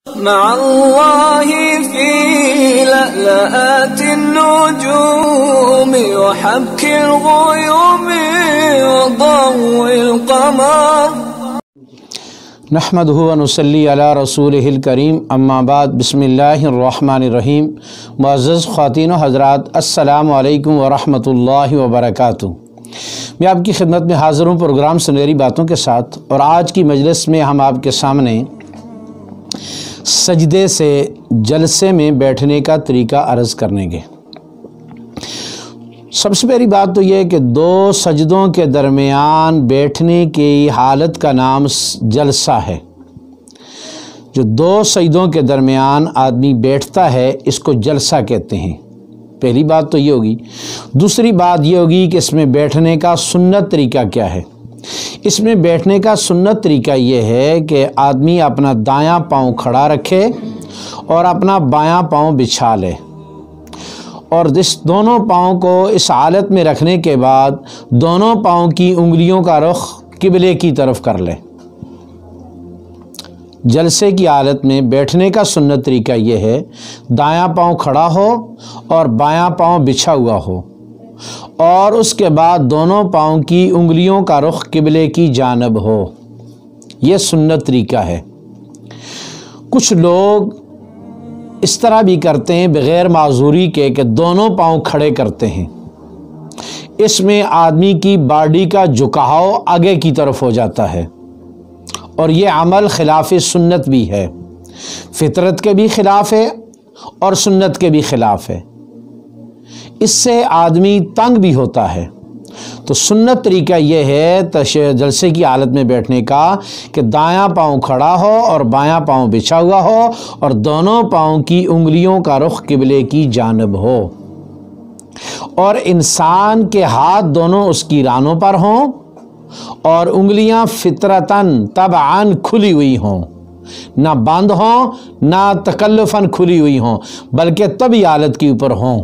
مع الله في لألآت النجوم وحبك الغيوم وضوء القمر نحمده ونصلي على رسوله الكريم اما بعد بسم اللہ الرحمن الرحیم۔ معزز خواتین و حضرات، السلام علیکم ورحمۃ اللہ وبرکاتہ۔ میں آپ کی خدمت میں حاضر ہوں پروگرام سنہری باتوں کے ساتھ، اور آج کی مجلس میں ہم آپ کے سامنے سجدے سے جلسے میں بیٹھنے کا طریقہ عرض کریں گے۔ سب سے پہلی بات تو یہ ہے کہ دو سجدوں کے درمیان بیٹھنے کی حالت کا نام جلسہ ہے۔ جو دو سجدوں کے درمیان آدمی بیٹھتا ہے اس کو جلسہ کہتے ہیں۔ پہلی بات تو یہ ہوگی۔ دوسری بات یہ ہوگی کہ اس میں بیٹھنے کا سنت طریقہ کیا ہے۔ اس میں بیٹھنے کا سنت طریقہ یہ ہے کہ آدمی اپنا دایاں پاؤں کھڑا رکھے اور اپنا بایاں پاؤں بچھا لے، اور اس دونوں پاؤں کو اس حالت میں رکھنے کے بعد دونوں پاؤں کی انگلیوں کا رخ قبلے کی طرف کر لے۔ جلسے کی حالت میں بیٹھنے کا سنت طریقہ یہ ہے، دایاں پاؤں کھڑا ہو اور بایاں پاؤں بچھا ہوا ہو، اور اس کے بعد دونوں پاؤں کی انگلیوں کا رخ قبلے کی جانب ہو۔ یہ سنت طریقہ ہے۔ کچھ لوگ اس طرح بھی کرتے ہیں بغیر معذوری کے کہ دونوں پاؤں کھڑے کرتے ہیں۔ اس میں آدمی کی باڈی کا جھکاؤ آگے کی طرف ہو جاتا ہے، اور یہ عمل خلاف سنت بھی ہے، فطرت کے بھی خلاف ہے اور سنت کے بھی خلاف ہے۔ اس سے آدمی تنگ بھی ہوتا ہے۔ تو سنت طریقہ یہ ہے جلسے کی حالت میں بیٹھنے کا کہ دایاں پاؤں کھڑا ہو اور بایاں پاؤں بچھا ہوا ہو، اور دونوں پاؤں کی انگلیوں کا رخ قبلے کی جانب ہو، اور انسان کے ہاتھ دونوں اس کی رانوں پر ہوں، اور انگلیاں فطرتاً طبعاً کھلی ہوئی ہوں، نہ بند ہوں نہ تکلفاً کھلی ہوئی ہوں، بلکہ طبی حالت کے اوپر ہوں۔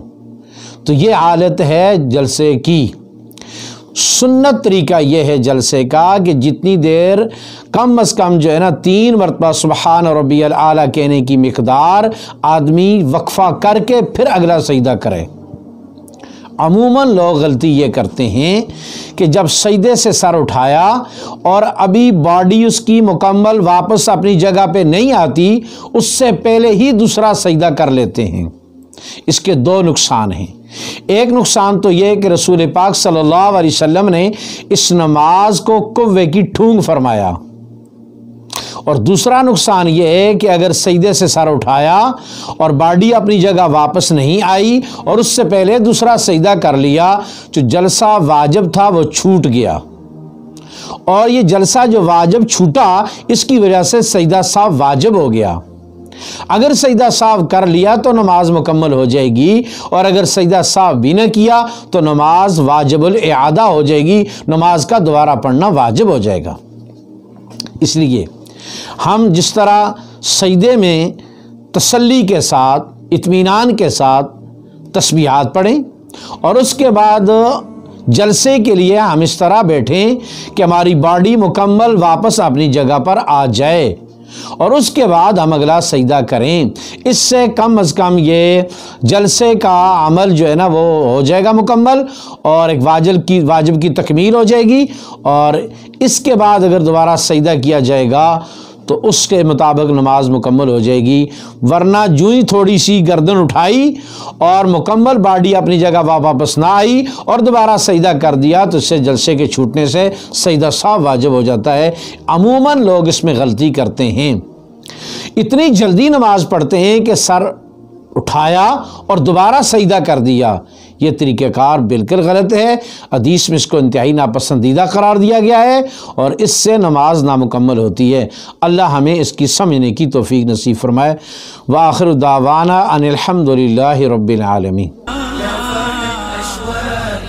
تو یہ حالت ہے جلسے کی۔ سنت طریقہ یہ ہے جلسے کا کہ جتنی دیر کم از کم 3 مرتبہ سبحان ربی الاعلیٰ کہنے کی مقدار آدمی وقفہ کر کے پھر اگلا سجدہ کرے۔ عموماً لوگ غلطی یہ کرتے ہیں کہ جب سجدے سے سر اٹھایا اور ابھی باڈی اس کی مکمل واپس اپنی جگہ پہ نہیں آتی، اس سے پہلے ہی دوسرا سجدہ کر لیتے ہیں۔ اس کے دو نقصان ہیں۔ ایک نقصان تو یہ کہ رسول پاک صلی اللہ علیہ وسلم نے اس نماز کو کوے کی ٹھونگ فرمایا، اور دوسرا نقصان یہ ہے کہ اگر سجدے سے سر اٹھایا اور باڈی اپنی جگہ واپس نہیں آئی اور اس سے پہلے دوسرا سجدہ کر لیا، جو جلسہ واجب تھا وہ چھوٹ گیا، اور یہ جلسہ جو واجب چھوٹا اس کی وجہ سے سجدہ سہو واجب ہو گیا۔ اگر سجدہ سہو کر لیا تو نماز مکمل ہو جائے گی، اور اگر سجدہ سہو بھی نہ کیا تو نماز واجب الاعادہ ہو جائے گی، نماز کا دوبارہ پڑھنا واجب ہو جائے گا۔ اس لیے ہم جس طرح سجدے میں تسلی کے ساتھ اطمینان کے ساتھ تسبیحات پڑھیں، اور اس کے بعد جلسے کے لیے ہم اس طرح بیٹھیں کہ ہماری باڈی مکمل واپس اپنی جگہ پر آ جائے، اور اس کے بعد ہم اگلا سجدہ کریں، اس سے کم از کم یہ جلسے کا عمل وہ ہو جائے گا مکمل، اور ایک واجب کی تکمیل ہو جائے گی، اور اس کے بعد اگر دوبارہ سجدہ کیا جائے گا تو اس کے مطابق نماز مکمل ہو جائے گی۔ ورنہ جو ہی تھوڑی سی گردن اٹھائی اور مکمل باڈی اپنی جگہ واپس نہ آئی اور دوبارہ سجدہ کر دیا تو اس سے جلسے کے چھوٹنے سے سجدہ سہو واجب ہو جاتا ہے۔ عموماً لوگ اس میں غلطی کرتے ہیں، اتنی جلدی نماز پڑھتے ہیں کہ سر اٹھایا اور دوبارہ سجدہ کر دیا۔ یہ طریقہ کار بالکل غلط ہے۔ حدیث میں اس کو انتہائی ناپسندیدہ قرار دیا گیا ہے، اور اس سے نماز نامکمل ہوتی ہے۔ اللہ ہمیں اس کی سمجھنے کی توفیق نصیب فرمائے۔ وآخر دعوانا ان الحمد للہ رب العالمین۔ أشواق